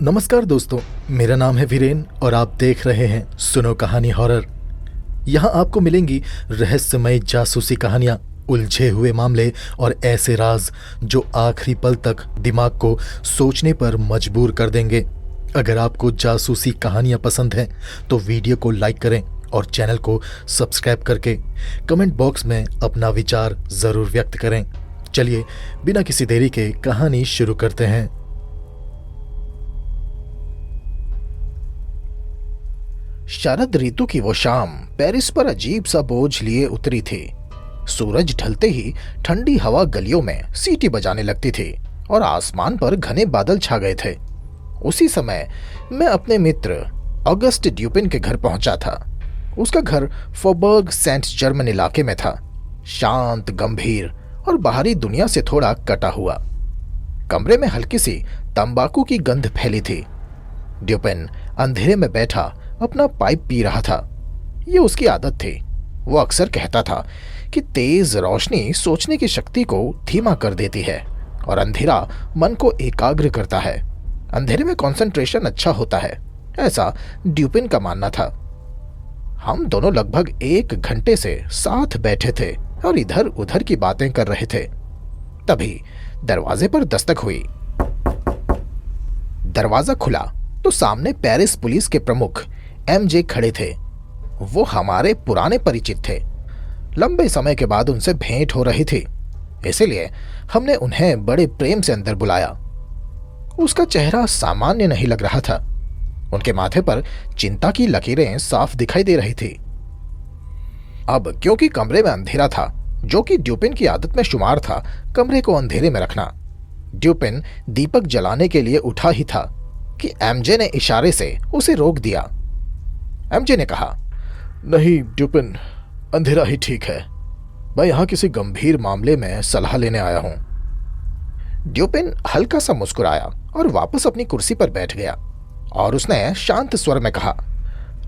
नमस्कार दोस्तों, मेरा नाम है वीरेन और आप देख रहे हैं सुनो कहानी हॉरर। यहाँ आपको मिलेंगी रहस्यमय जासूसी कहानियाँ, उलझे हुए मामले और ऐसे राज जो आखिरी पल तक दिमाग को सोचने पर मजबूर कर देंगे। अगर आपको जासूसी कहानियाँ पसंद हैं तो वीडियो को लाइक करें और चैनल को सब्सक्राइब करके कमेंट बॉक्स में अपना विचार ज़रूर व्यक्त करें। चलिए बिना किसी देरी के कहानी शुरू करते हैं। शरद ऋतु की वो शाम पेरिस पर अजीब सा बोझ लिए उतरी थी। सूरज ढलते ही ठंडी हवा गलियों में सीटी बजाने लगती थी और आसमान पर घने बादल छा गए थे। उसी समय मैं अपने मित्र ऑगस्ट ड्यूपिन के घर पहुंचा था। उसका घर फॉबर्ग सेंट जर्मन इलाके में था, शांत, गंभीर और बाहरी दुनिया से थोड़ा कटा हुआ। कमरे में हल्की सी तंबाकू की गंध फैली थी। ड्यूपिन अंधेरे में बैठा अपना पाइप पी रहा था। ये उसकी आदत थी। वो अक्सर कहता था कि तेज रोशनी सोचने की शक्ति को धीमा कर देती है और अंधेरा मन को एकाग्र करता है। अंधेरे में कंसंट्रेशन अच्छा होता है, ऐसा ड्यूपिन का मानना था। हम दोनों लगभग 1 घंटे से साथ बैठे थे और इधर उधर की बातें कर रहे थे। तभी दरवाजे पर दस्तक हुई। दरवाजा खुला तो सामने पेरिस पुलिस के प्रमुख एमजे खड़े थे। वो हमारे पुराने परिचित थे। लंबे समय के बाद उनसे भेंट हो रही थी, इसलिए हमने उन्हें बड़े प्रेम से अंदर बुलाया। उसका चेहरा सामान्य नहीं लग रहा था। उनके माथे पर चिंता की लकीरें साफ दिखाई दे रही थी। अब क्योंकि कमरे में अंधेरा था, जो कि ड्यूपिन की आदत में शुमार था कमरे को अंधेरे में रखना, ड्यूपिन दीपक जलाने के लिए उठा ही था कि एमजे ने इशारे से उसे रोक दिया। एमजे ने कहा, नहीं ड्यूपिन, अंधेरा ही ठीक है। मैं यहाँ किसी गंभीर मामले में सलाह लेने आया हूँ। ड्यूपिन हल्का सा मुस्कुराया और वापस अपनी कुर्सी पर बैठ गया और उसने शांत स्वर में कहा,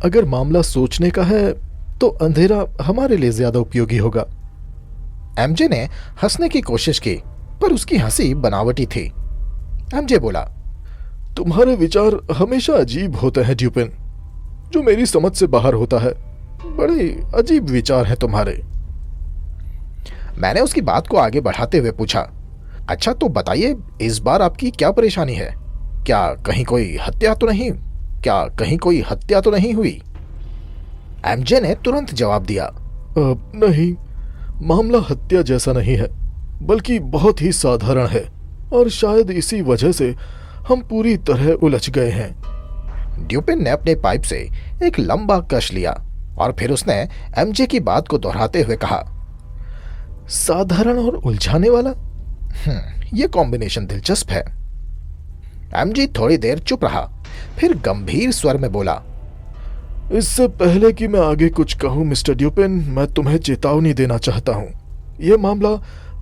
अगर मामला सोचने का है तो अंधेरा हमारे लिए ज्यादा उपयोगी होगा। एमजे ने हंसने की कोशिश की, पर उसकी हंसी बनावटी थी। एमजे बोला, तुम्हारे विचार हमेशा अजीब होते हैं ड्यूपिन, जो मेरी समझ से बाहर होता है। बड़े अजीब विचार हैं तुम्हारे। मैंने उसकी बात को आगे बढ़ाते हुए पूछा, अच्छा तो बताइए, इस बार आपकी क्या परेशानी है? क्या कहीं कोई हत्या तो नहीं हुई? एमजे ने तुरंत जवाब दिया, नहीं, मामला हत्या जैसा नहीं है, बल्कि बहुत ही साधारण है और शायद इसी वजह से हम पूरी तरह उलझ गए हैं। ड्यूपिन ने अपने पाइप से एक लंबा कश लिया और फिर उसने एमजे की बात को दोहराते हुए कहा, साधारण और उलझाने वाला। यह कॉम्बिनेशन दिलचस्प है। एमजे थोड़ी देर चुप रहा, फिर गंभीर स्वर में बोला, इससे पहले कि मैं आगे कुछ कहूं मिस्टर ड्यूपिन, मैं तुम्हें चेतावनी देना चाहता हूं। यह मामला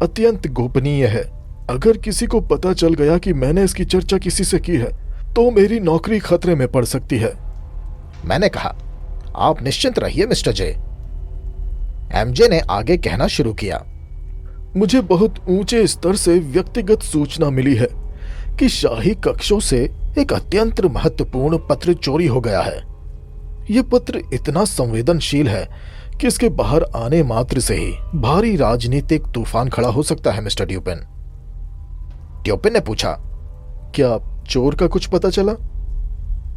अत्यंत गोपनीय है। अगर किसी को पता चल गया कि मैंने इसकी चर्चा किसी से की है तो मेरी नौकरी खतरे में पड़ सकती है। मैंने कहा, आप निश्चिंत रहिए मिस्टर जे। एमजे ने आगे कहना शुरू किया, मुझे बहुत ऊंचे स्तर से व्यक्तिगत सूचना मिली है कि शाही कक्षों से एक अत्यंत महत्वपूर्ण पत्र चोरी हो गया है। यह पत्र इतना संवेदनशील है कि इसके बाहर आने मात्र से ही भारी राजनीतिक तूफान खड़ा हो सकता है मिस्टर ड्यूपिन। ड्यूपिन ने पूछा, क्या चोर का कुछ पता चला?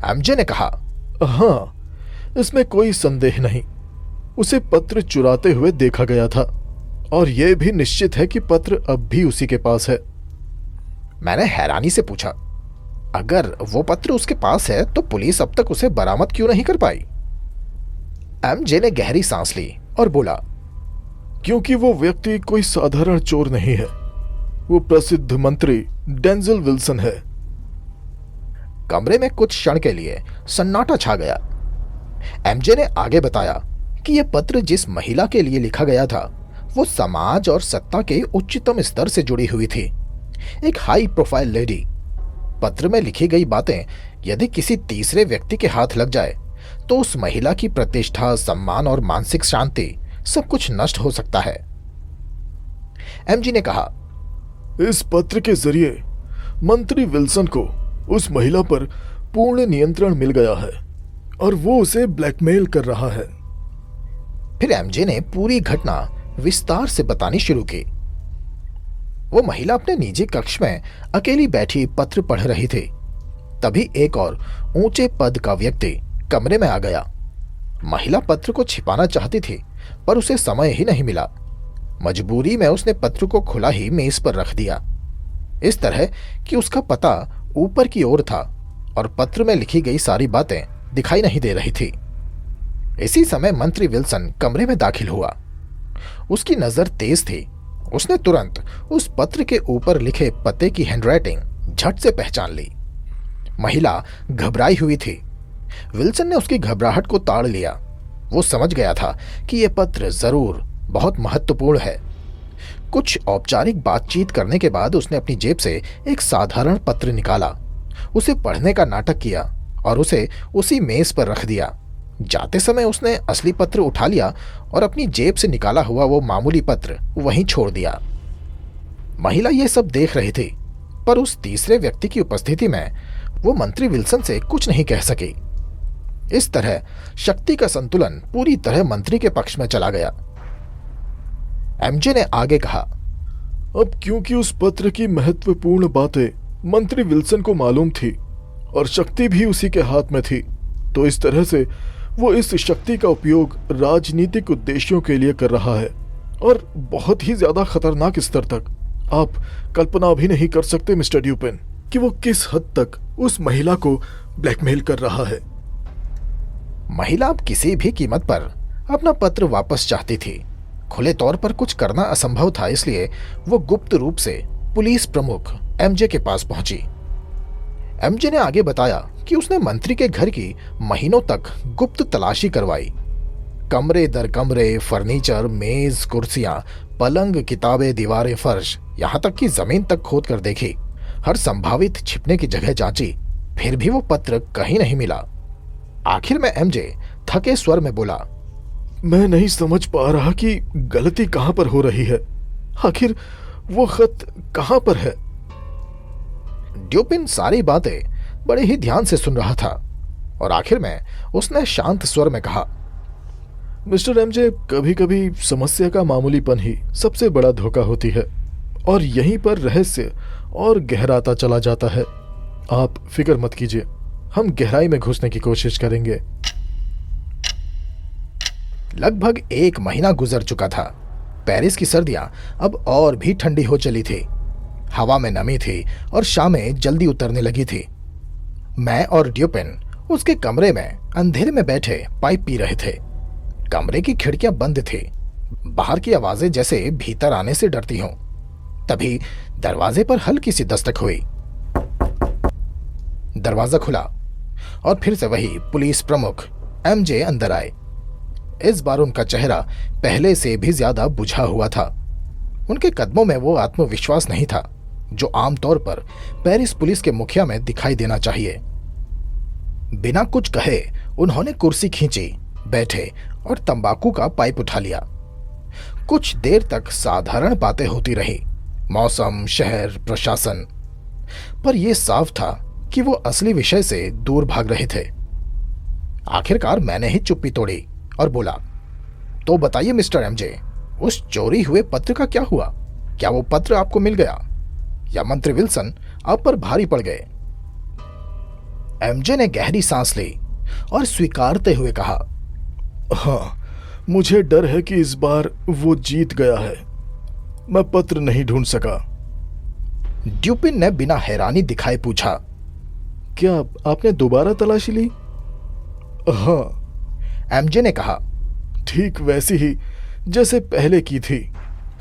एमजे ने कहा, हाँ, इसमें कोई संदेह नहीं। उसे पत्र चुराते हुए देखा गया था और यह भी निश्चित है कि पत्र अब भी उसी के पास है। मैंने हैरानी से पूछा, अगर वो पत्र उसके पास है तो पुलिस अब तक उसे बरामद क्यों नहीं कर पाई? एमजे ने गहरी सांस ली और बोला, क्योंकि वो व्यक्ति कोई साधारण चोर नहीं है। वो प्रसिद्ध मंत्री डेंजल विल्सन है। कमरे में कुछ क्षण के लिए सन्नाटा छा गया। एमजे ने आगे बताया कि यह पत्र जिस महिला के लिए लिखा गया था वो समाज और सत्ता के उच्चतम स्तर से जुड़ी हुई थी, एक हाई प्रोफाइल लेडी। पत्र में लिखी गई बातें यदि किसी तीसरे व्यक्ति के हाथ लग जाए तो उस महिला की प्रतिष्ठा, सम्मान और मानसिक शांति सब कुछ नष्ट हो सकता है। एमजी ने कहा, इस पत्र के जरिए मंत्री विल्सन को उस महिला पर पूर्ण नियंत्रण मिल गया है और वो उसे ब्लैकमेल कर रहा है। फिर एमजे ने पूरी घटना विस्तार से बतानी शुरू की। वो महिला अपने निजी कक्ष में अकेली बैठी पत्र पढ़ रही थी। तभी एक और ऊंचे पद का व्यक्ति कमरे में आ गया। महिला पत्र को छिपाना चाहती थी, पर उसे समय ही नहीं मिला। मजबूरी में उसने पत्र को खुला ही मेज पर रख दिया, इस तरह कि उसका पता ऊपर की ओर था और पत्र में लिखी गई सारी बातें दिखाई नहीं दे रही थी। इसी समय मंत्री विल्सन कमरे में दाखिल हुआ। उसकी नजर तेज थी। उसने तुरंत उस पत्र के ऊपर लिखे पते की हैंडराइटिंग झट से पहचान ली। महिला घबराई हुई थी। विल्सन ने उसकी घबराहट को ताड़ लिया। वो समझ गया था कि यह पत्र जरूर बहुत महत्वपूर्ण है। कुछ औपचारिक बातचीत करने के बाद उसने अपनी जेब से एक साधारण पत्र निकाला, उसे पढ़ने का नाटक किया और उसे उसी मेज पर रख दिया। जाते समय उसने असली पत्र उठा लिया और अपनी जेब से निकाला हुआ वो मामूली पत्र वहीं छोड़ दिया। महिला ये सब देख रही थी, पर उस तीसरे व्यक्ति की उपस्थिति में वो मंत्री विल्सन से कुछ नहीं कह सकी। इस तरह शक्ति का संतुलन पूरी तरह मंत्री के पक्ष में चला गया। एमजे ने आगे कहा, अब क्योंकि उस पत्र की महत्वपूर्ण बातें मंत्री विल्सन को मालूम थी और शक्ति भी उसी के हाथ में थी, तो इस तरह से वो इस शक्ति का उपयोग राजनीतिक उद्देश्यों के लिए कर रहा है और बहुत ही ज्यादा खतरनाक स्तर तक। आप कल्पना भी नहीं कर सकते मिस्टर ड्यूपिन कि वो किस हद तक उस महिला को ब्लैकमेल कर रहा है। महिला अब किसी भी कीमत पर अपना पत्र वापस चाहती थी। खुले तौर पर कुछ करना असंभव था, इसलिए वो गुप्त रूप से पुलिस प्रमुख एमजे के पास पहुंची। एमजे ने आगे बताया कि उसने मंत्री के घर की महीनों तक गुप्त तलाशी करवाई। कमरे दर कमरे, फर्नीचर, मेज, कुर्सियां, पलंग, किताबें, दीवारें, फर्श, यहां तक कि जमीन तक खोद कर देखी। हर संभावित छिपने की जगह जांची, फिर भी वो पत्र कहीं नहीं मिला। आखिर में एमजे थके स्वर में बोला, मैं नहीं समझ पा रहा कि गलती कहां पर हो रही है। आखिर वो खत कहां पर है? ड्यूपिन सारी बातें बड़े ही ध्यान से सुन रहा था और आखिर में उसने शांत स्वर में कहा, मिस्टर एमजे, कभी कभी समस्या का मामूलीपन ही सबसे बड़ा धोखा होती है और यहीं पर रहस्य और गहराता चला जाता है। आप फिक्र मत कीजिए, हम गहराई में घुसने की कोशिश करेंगे। लगभग 1 महीना गुजर चुका था। पेरिस की सर्दियां अब और भी ठंडी हो चली थी। हवा में नमी थी और शामें जल्दी उतरने लगी थी। मैं और ड्यूपिन उसके कमरे में अंधेरे में बैठे पाइप पी रहे थे। कमरे की खिड़कियां बंद थी। बाहर की आवाजें जैसे भीतर आने से डरती हों। तभी दरवाजे पर हल्की सी दस्तक हुई। दरवाजा खुला और फिर से वही पुलिस प्रमुख एमजे अंदर आए। इस बार उनका चेहरा पहले से भी ज्यादा बुझा हुआ था। उनके कदमों में वो आत्मविश्वास नहीं था जो आमतौर पर पेरिस पुलिस के मुखिया में दिखाई देना चाहिए। बिना कुछ कहे उन्होंने कुर्सी खींची, बैठे और तंबाकू का पाइप उठा लिया। कुछ देर तक साधारण बातें होती रही, मौसम, शहर, प्रशासन, पर यह साफ था कि वो असली विषय से दूर भाग रहे थे। आखिरकार मैंने ही चुप्पी तोड़ी और बोला, तो बताइए मिस्टर एमजे, उस चोरी हुए पत्र का क्या हुआ? क्या वो पत्र आपको मिल गया या मंत्री विल्सन आप पर भारी पड़ गए? एमजे ने गहरी सांस ली और स्वीकारते हुए कहा, हाँ, मुझे डर है कि इस बार वो जीत गया है। मैं पत्र नहीं ढूंढ सका। ड्यूपिन ने बिना हैरानी दिखाए पूछा, क्या आपने दोबारा तलाशी ली? हाँ, एमजे ने कहा, ठीक वैसी ही जैसे पहले की थी।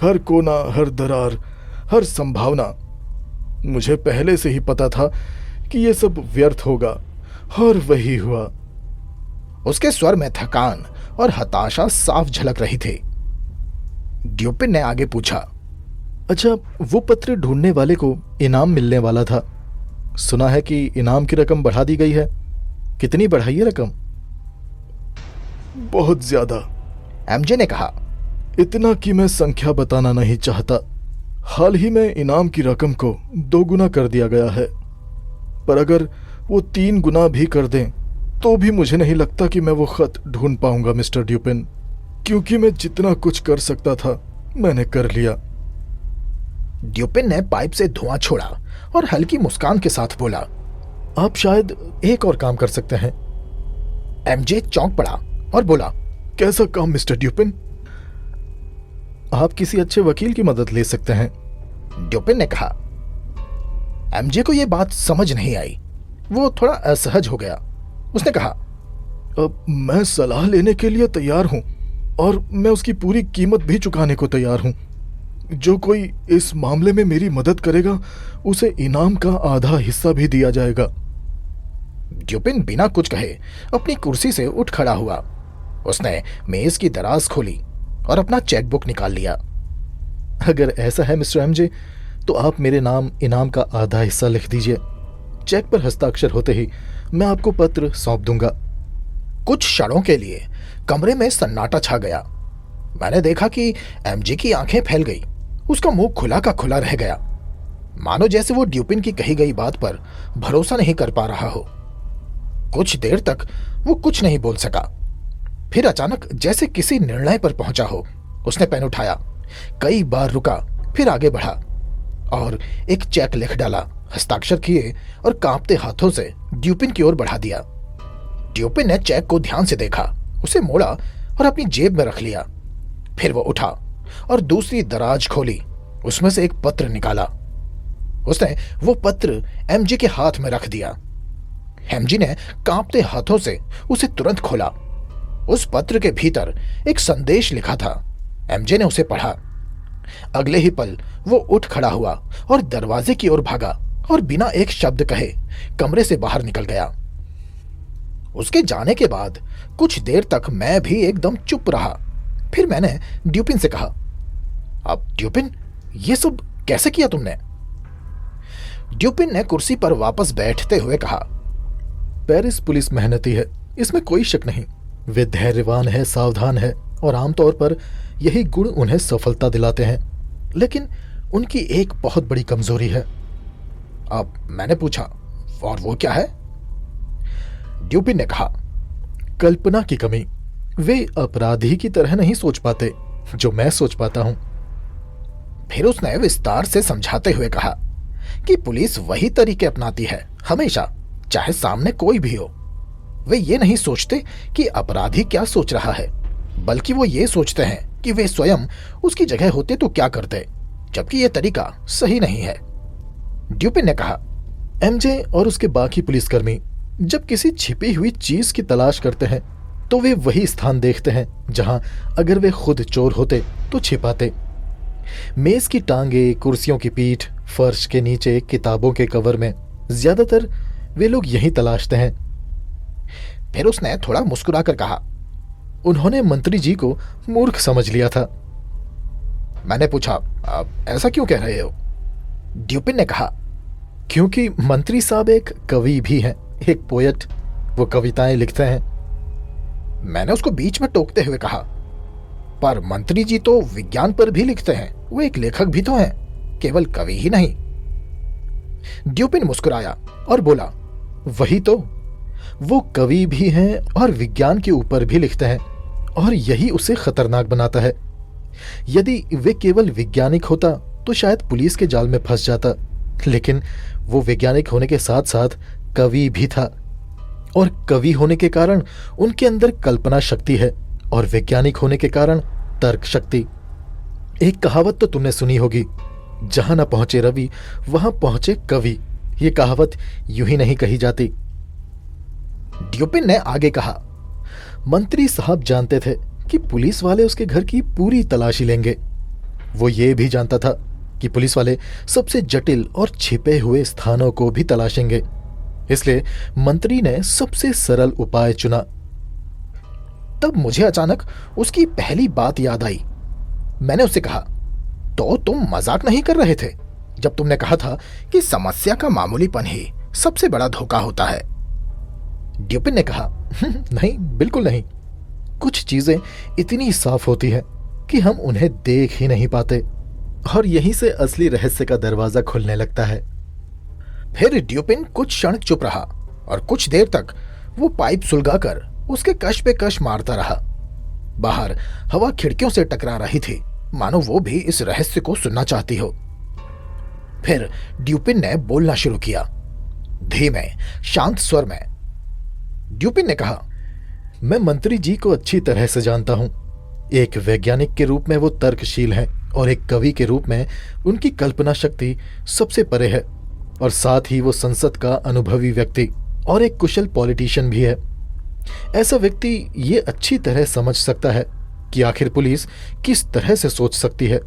हर कोना, हर दरार, हर संभावना। मुझे पहले से ही पता था कि यह सब व्यर्थ होगा और वही हुआ। उसके स्वर में थकान और हताशा साफ झलक रही थी। ड्यूपिन ने आगे पूछा, अच्छा, वो पत्र ढूंढने वाले को इनाम मिलने वाला था। सुना है कि इनाम की रकम बढ़ा दी गई है। कितनी बढ़ाई है रकम? बहुत ज्यादा, एमजे ने कहा, इतना कि मैं संख्या बताना नहीं चाहता। हाल ही में इनाम की रकम को 2 गुना कर दिया गया है। पर अगर वो 3 गुना भी कर दें तो भी मुझे नहीं लगता कि मैं वो खत ढूंढ पाऊंगा मिस्टर ड्यूपिन, क्योंकि मैं जितना कुछ कर सकता था मैंने कर लिया। ड्यूपिन ने पाइप से धुआं छोड़ा और हल्की मुस्कान के साथ बोला, आप शायद एक और काम कर सकते हैं। एमजे चौंक पड़ा और बोला, कैसा काम मिस्टर ड्यूपिन? आप किसी अच्छे वकील की मदद ले सकते हैं। ड्यूपिन ने कहा। एमजे को यह बात समझ नहीं आई। वो थोड़ा असहज हो गया। उसने कहा, मैं सलाह लेने के लिए तैयार हूं और मैं उसकी पूरी कीमत भी चुकाने को तैयार हूं। जो कोई इस मामले में मेरी मदद करेगा उसे इनाम का आधा हिस्सा भी दिया जाएगा। ड्यूपिन बिना कुछ कहे अपनी कुर्सी से उठ खड़ा हुआ। उसने मेज की दराज खोली और अपना चेकबुक निकाल लिया। अगर ऐसा है मिस्टर एमजे, तो आप मेरे नाम इनाम का आधा हिस्सा लिख दीजिए। चेक पर हस्ताक्षर होते ही मैं आपको पत्र सौंप दूंगा। कुछ क्षणों के लिए कमरे में सन्नाटा छा गया। मैंने देखा कि एमजे की आंखें फैल गई। उसका मुंह खुला का खुला रह गया, मानो जैसे वो ड्यूपिन की कही गई बात पर भरोसा नहीं कर पा रहा हो। कुछ देर तक वो कुछ नहीं बोल सका। फिर अचानक जैसे किसी निर्णय पर पहुंचा हो, उसने पेन उठाया, कई बार रुका, फिर आगे बढ़ा और एक चेक लिख डाला, हस्ताक्षर किए और कांपते हाथों से ड्यूपिन की ओर बढ़ा दिया। ड्यूपिन ने चेक को ध्यान से देखा, उसे मोड़ा और अपनी जेब में रख लिया। फिर वो उठा और दूसरी दराज खोली, उसमें से एक पत्र निकाला। उसने वो पत्र एमजी के हाथ में रख दिया। एमजी ने कांपते हाथों से उसे तुरंत खोला। उस पत्र के भीतर एक संदेश लिखा था। एमजे ने उसे पढ़ा। अगले ही पल वो उठ खड़ा हुआ और दरवाजे की ओर भागा और बिना एक शब्द कहे कमरे से बाहर निकल गया। उसके जाने के बाद कुछ देर तक मैं भी एकदम चुप रहा। फिर मैंने ड्यूपिन से कहा, अब ड्यूपिन, ये सब कैसे किया तुमने? ड्यूपिन ने कुर्सी पर वापस बैठते हुए कहा, पेरिस पुलिस मेहनती है, इसमें कोई शक नहीं। वे धैर्यवान है, सावधान है और आमतौर पर यही गुण उन्हें सफलता दिलाते हैं। लेकिन उनकी एक बहुत बड़ी कमजोरी है। अब मैंने पूछा, और वो क्या है? ड्यूपिन ने कहा, कल्पना की कमी। वे अपराधी की तरह नहीं सोच पाते जो मैं सोच पाता हूं। फिर उसने विस्तार से समझाते हुए कहा कि पुलिस वही तरीके अपनाती है हमेशा, चाहे सामने कोई भी हो। वे ये नहीं सोचते कि अपराधी क्या सोच रहा है, बल्कि वो ये सोचते हैं कि वे स्वयं उसकी जगह होते तो क्या करते, जबकि ये तरीका सही नहीं है। ड्यूपिन ने कहा, एमजे और उसके बाकी पुलिसकर्मी जब किसी छिपी हुई चीज की तलाश करते हैं तो वे वही स्थान देखते हैं जहां अगर वे खुद चोर होते तो छिपाते। मेज की टांगे, कुर्सियों की पीठ, फर्श के नीचे, किताबों के कवर में ज्यादातर वे लोग यही तलाशते हैं। फिर उसने थोड़ा मुस्कुराकर कहा, उन्होंने मंत्री जी को मूर्ख समझ लिया था। मैंने पूछा, आप ऐसा क्यों कह रहे हो? ड्यूपिन ने कहा, क्योंकि मंत्री साहब एक कवि भी हैं, एक पोएट। वो कविताएं लिखते हैं। मैंने उसको बीच में टोकते हुए कहा, पर मंत्री जी तो विज्ञान पर भी लिखते हैं, वो एक लेखक भी तो हैं, केवल कवि ही नहीं। ड्यूपिन मुस्कुराया और बोला, वही तो, वो कवि भी हैं और विज्ञान के ऊपर भी लिखते हैं, और यही उसे खतरनाक बनाता है। यदि वे केवल वैज्ञानिक होता तो शायद पुलिस के जाल में फंस जाता, लेकिन वो वैज्ञानिक होने के साथ साथ कवि भी था, और कवि होने के कारण उनके अंदर कल्पना शक्ति है, और वैज्ञानिक होने के कारण तर्क शक्ति। एक कहावत तो तुमने सुनी होगी, जहां न पहुंचे रवि वहां पहुंचे कवि। ये कहावत यूं ही नहीं कही जाती। ड्यूपिन ने आगे कहा, मंत्री साहब जानते थे कि पुलिस वाले उसके घर की पूरी तलाशी लेंगे। वो ये भी जानता था कि पुलिस वाले सबसे जटिल और छिपे हुए स्थानों को भी तलाशेंगे, इसलिए मंत्री ने सबसे सरल उपाय चुना। तब मुझे अचानक उसकी पहली बात याद आई। मैंने उससे कहा, तो तुम मजाक नहीं कर रहे थे जब तुमने कहा था कि समस्या का मामूलीपन ही सबसे बड़ा धोखा होता है? ड्यूपिन ने कहा, नहीं, बिल्कुल नहीं। कुछ चीजें इतनी साफ होती हैं कि हम उन्हें देख ही नहीं पाते, और यहीं से असली रहस्य का दरवाजा खुलने लगता है। फिर ड्यूपिन कुछ क्षण चुप रहा और कुछ देर तक वो पाइप सुलगाकर उसके कश पे कश मारता रहा। बाहर हवा खिड़कियों से टकरा रही थी, मानो वो भी इस रहस्य को सुनना चाहती हो। फिर ड्यूपिन ने बोलना शुरू किया, धीमे शांत स्वर में। ड्यूपिन ने कहा, मैं मंत्री जी को अच्छी तरह से जानता हूं। एक वैज्ञानिक के रूप में वो तर्कशील हैं और एक कवि के रूप में उनकी कल्पना शक्ति सबसे परे है, और साथ ही वो संसद का अनुभवी व्यक्ति और एक कुशल पॉलिटिशियन भी है। ऐसा व्यक्ति ये अच्छी तरह समझ सकता है कि आखिर पुलिस किस तरह से सोच सकती है।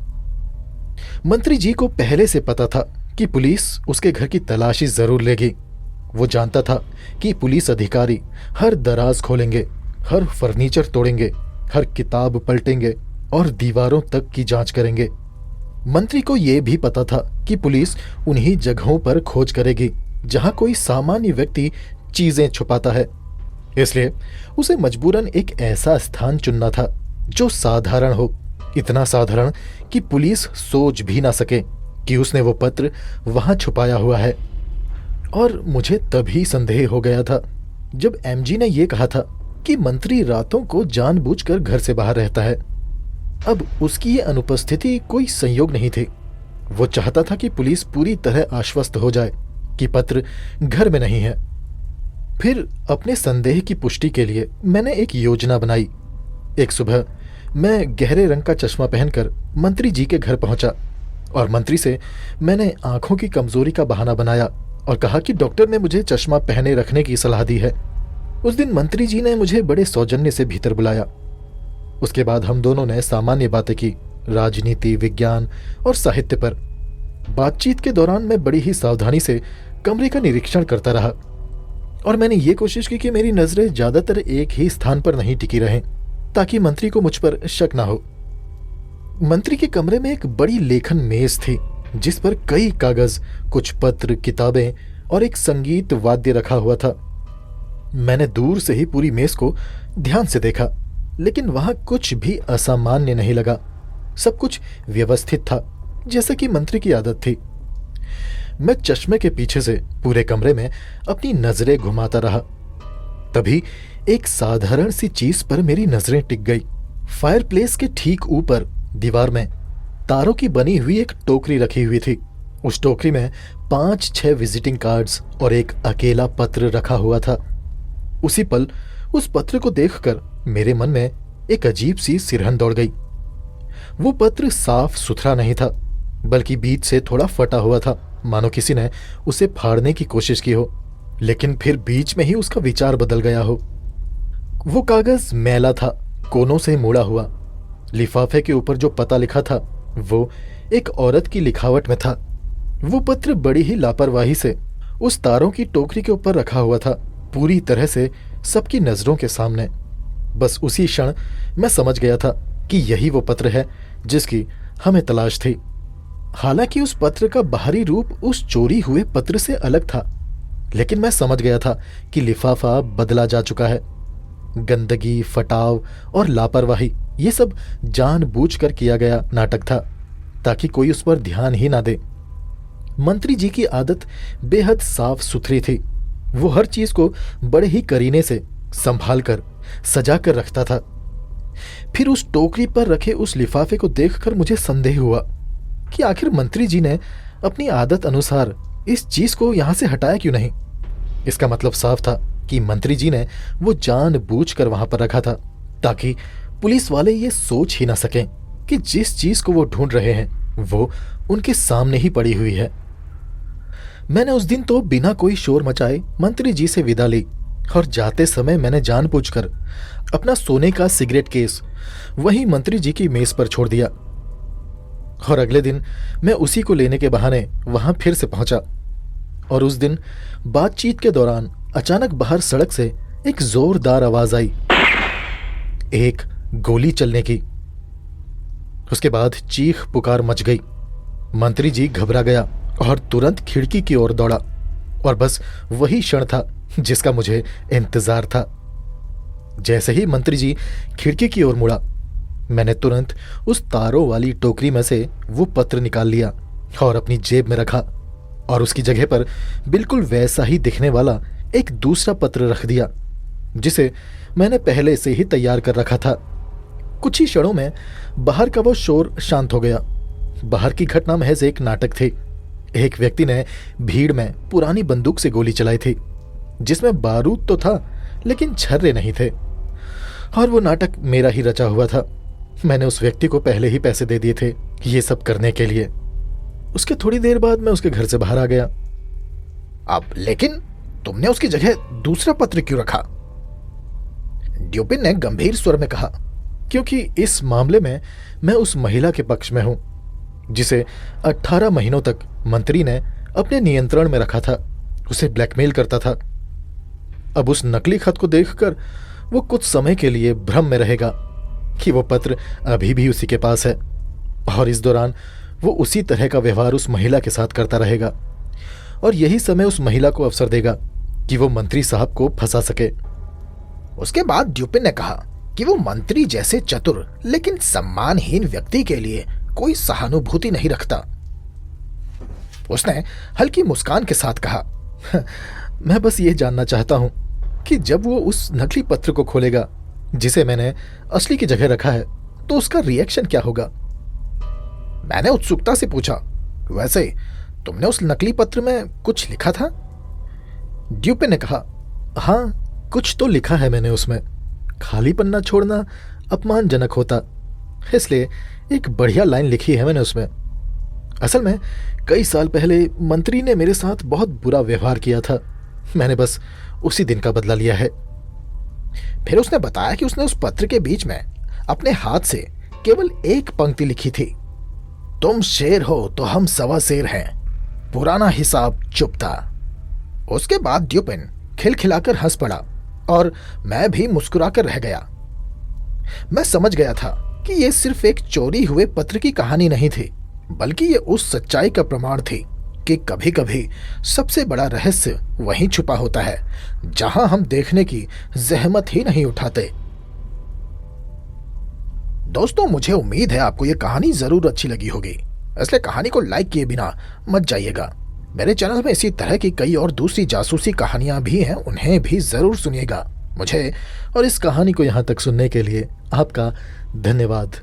मंत्री जी को पहले से पता था कि पुलिस उसके घर की तलाशी जरूर लेगी। वो जानता था कि पुलिस अधिकारी हर दराज खोलेंगे, हर फर्नीचर तोड़ेंगे, हर किताब पलटेंगे और दीवारों तक की जांच करेंगे। मंत्री को यह भी पता था कि पुलिस उन्हीं जगहों पर खोज करेगी जहां कोई सामान्य व्यक्ति चीजें छुपाता है। इसलिए उसे मजबूरन एक ऐसा स्थान चुनना था जो साधारण हो, इतना साधारण कि पुलिस सोच भी ना सके कि उसने वो पत्र वहां छुपाया हुआ है। और मुझे तभी संदेह हो गया था जब एमजी ने यह कहा था कि मंत्री रातों को जानबूझकर घर से बाहर रहता है। अब उसकी ये अनुपस्थिति कोई संयोग नहीं थी। वो चाहता था कि पुलिस पूरी तरह आश्वस्त हो जाए कि पत्र घर में नहीं है। फिर अपने संदेह की पुष्टि के लिए मैंने एक योजना बनाई। एक सुबह मैं गहरे रंग का चश्मा पहनकर मंत्री जी के घर पहुंचा और मंत्री से मैंने आंखों की कमजोरी का बहाना बनाया और कहा कि डॉक्टर ने मुझे चश्मा पहने रखने की सलाह दी है। उस दिन मंत्री जी ने मुझे बड़े सौजन्य से भीतर बुलाया। उसके बाद हम दोनों ने सामान्य बातें की, राजनीति, विज्ञान और साहित्य पर। बातचीत के दौरान मैं बड़ी ही सावधानी से कमरे का निरीक्षण करता रहा और मैंने ये कोशिश की कि मेरी नजरें ज्यादातर एक ही स्थान पर नहीं टिकी रहें, ताकि मंत्री को मुझ पर शक ना हो। मंत्री के कमरे में एक बड़ी लेखन मेज थी जिस पर कई कागज, कुछ पत्र, किताबें और एक संगीत वाद्य रखा हुआ था। मैंने दूर से ही पूरी मेज को ध्यान से देखा, लेकिन वहां कुछ भी असामान्य नहीं लगा। सब कुछ व्यवस्थित था, जैसा कि मंत्री की आदत थी। मैं चश्मे के पीछे से पूरे कमरे में अपनी नजरें घुमाता रहा। तभी एक साधारण सी चीज पर मेरी नजरें टिक गई। फायरप्लेस के ठीक ऊपर दीवार में तारों की बनी हुई एक टोकरी रखी हुई थी। उस टोकरी में 5-6 विजिटिंग कार्ड्स और एक अकेला पत्र रखा हुआ था। उसी पल उस पत्र को देखकर मेरे मन में एक अजीब सी सिरहन दौड़ गई। वो पत्र साफ सुथरा नहीं था, बल्कि बीच से थोड़ा फटा हुआ था, मानो किसी ने उसे फाड़ने की कोशिश की हो, लेकिन फिर बीच में ही उसका विचार बदल गया हो। वो कागज मैला था, कोनों से मुड़ा हुआ। लिफाफे के ऊपर जो पता लिखा था वो एक औरत की लिखावट में था। वो पत्र बड़ी ही लापरवाही से उस तारों की टोकरी के ऊपर रखा हुआ था, पूरी तरह से सबकी नजरों के सामने। बस उसी क्षण मैं समझ गया था कि यही वो पत्र है जिसकी हमें तलाश थी। हालांकि उस पत्र का बाहरी रूप उस चोरी हुए पत्र से अलग था, लेकिन मैं समझ गया था कि लिफाफा बदला जा चुका है। गंदगी, फटाव और लापरवाही ये सब जानबूझकर किया गया नाटक था, ताकि कोई उस पर ध्यान ही ना दे। मंत्री जी की आदत बेहद साफ सुथरी थी। वो हर चीज को बड़े ही करीने से संभाल कर सजा कर रखता था। फिर उस टोकरी पर रखे उस लिफाफे को देखकर मुझे संदेह हुआ कि आखिर मंत्री जी ने अपनी आदत अनुसार इस चीज को यहां से हटाया क्यों नहीं। इसका मतलब साफ था कि मंत्री जी ने वो जानबूझकर वहां पर रखा था, ताकि पुलिस वाले ये सोच ही ना सकें कि जिस चीज को वो ढूंढ रहे हैं वो उनके सामने ही पड़ी हुई है। मैंने उस दिन तो बिना कोई शोर मचाए मंत्री जी से विदा ली और जाते समय मैंने जानबूझकर अपना सोने का सिगरेट केस वहीं मंत्री जी की मेज पर छोड़ दिया। और अगले दिन मैं उसी को लेने के बहाने वहां फिर से पहुंचा। और उस दिन बातचीत के दौरान अचानक बाहर सड़क से एक जोरदार आवाज आई, एक गोली चलने की। उसके बाद चीख पुकार मच गई। मंत्री जी घबरा गया और तुरंत खिड़की की ओर दौड़ा, और बस वही क्षण था जिसका मुझे इंतजार था। जैसे ही मंत्री जी खिड़की की ओर मुड़ा, मैंने तुरंत उस तारों वाली टोकरी में से वो पत्र निकाल लिया और अपनी जेब में रखा। और उसकी जगह पर बिल्कुल वैसा ही दिखने वाला एक दूसरा पत्र रख दिया, जिसे मैंने पहले से ही तैयार कर रखा था। कुछ ही क्षणों में बाहर का वो शोर शांत हो गया। बाहर की घटना महज एक नाटक थी। एक व्यक्ति ने भीड़ में पुरानी बंदूक से गोली चलाई थी, जिसमें बारूद तो था लेकिन छर्रे नहीं थे, और वो नाटक मेरा ही रचा हुआ था। मैंने उस व्यक्ति को पहले ही पैसे दे दिए थे ये सब करने के लिए। उसके थोड़ी देर बाद मैं उसके घर से बाहर आ गया। अब लेकिन तुमने उसकी जगह दूसरा पत्र क्यों रखा? ड्यूपिन ने गंभीर स्वर में कहा। क्योंकि इस मामले में मैं उस महिला के पक्ष में हूं, जिसे 18 महीनों तक मंत्री ने अपने नियंत्रण में रखा था, उसे ब्लैकमेल करता था। अब उस नकली खत को देखकर वो कुछ समय के लिए भ्रम में रहेगा कि वो पत्र अभी भी उसी के पास है, और इस दौरान वो उसी तरह का व्यवहार उस महिला के साथ करता रहेगा, और यही समय उस महिला को अवसर देगा कि वो मंत्री साहब को फंसा सके। उसके बाद ड्यूपिन ने कहा कि वो मंत्री जैसे चतुर लेकिन सम्मानहीन व्यक्ति के लिए कोई सहानुभूति नहीं रखता। उसने हल्की मुस्कान के साथ कहा, मैं बस ये जानना चाहता हूं कि जब वो उस नकली पत्र को खोलेगा जिसे मैंने असली की जगह रखा है, तो उसका रिएक्शन क्या होगा? मैंने उत्सुकता से पूछा, वैसे तुमने उस नकली पत्र में कुछ लिखा था? ड्यूपिन ने कहा, हाँ, कुछ तो लिखा है मैंने उसमें। खाली पन्ना छोड़ना अपमानजनक होता, इसलिए एक बढ़िया लाइन लिखी है मैंने उसमें। असल में कई साल पहले मंत्री ने मेरे साथ बहुत बुरा व्यवहार किया था, मैंने बस उसी दिन का बदला लिया है। फिर उसने बताया कि उसने उस पत्र के बीच में अपने हाथ से केवल एक पंक्ति लिखी थी, तुम शेर हो तो हम सवा शेर हैं, पुराना हिसाब चुपता। उसके बाद ड्यूपिन खिलखिलाकर हंस पड़ा और मैं भी मुस्कुराकर रह गया। मैं समझ गया था कि यह सिर्फ एक चोरी हुए पत्र की कहानी नहीं थी, बल्कि ये उस सच्चाई का प्रमाण थी कि कभी कभी सबसे बड़ा रहस्य वहीं छुपा होता है जहां हम देखने की जहमत ही नहीं उठाते। दोस्तों, मुझे उम्मीद है आपको यह कहानी जरूर अच्छी लगी होगी, इसलिए कहानी को लाइक किए बिना मत जाइएगा। मेरे चैनल में इसी तरह की कई और दूसरी जासूसी कहानियां भी हैं, उन्हें भी जरूर सुनिएगा। मुझे और इस कहानी को यहाँ तक सुनने के लिए आपका धन्यवाद।